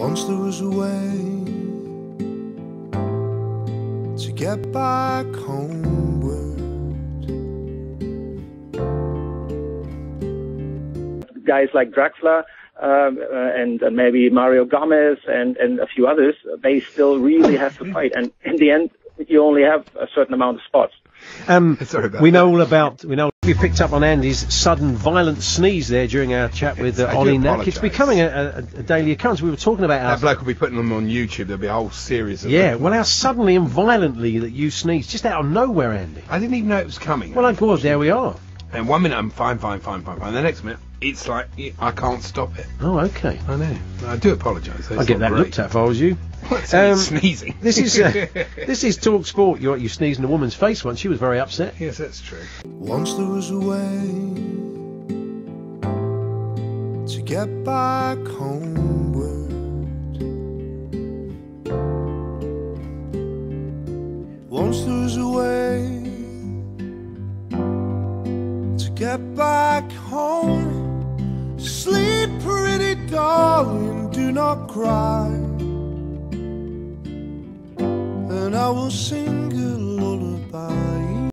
Once there was a way to get back homeward. Guys like Draxler and maybe Mario Gomez and a few others, they still really have to fight. And in the end, you only have a certain amount of spots. We know we picked up on Andy's sudden violent sneeze there during our chat with Ollie Knack. It's becoming a daily occurrence. We were talking about that bloke will be putting them on YouTube. There'll be a whole series of them. Well, how suddenly and violently that you sneezed, just out of nowhere, Andy. I didn't even know it was coming. Well, there we are. And 1 minute I'm fine. The next minute, it's like I can't stop it. Oh, okay. I know. I do apologise. I'd get that looked at if I was you. Sneezing. This is talkSPORT. You sneezed in a woman's face once. She was very upset. Yes, that's true. Once there was a way to get back homeward. Once there was a way to get back home. Sleep, pretty darling, do not cry, and I will sing a lullaby.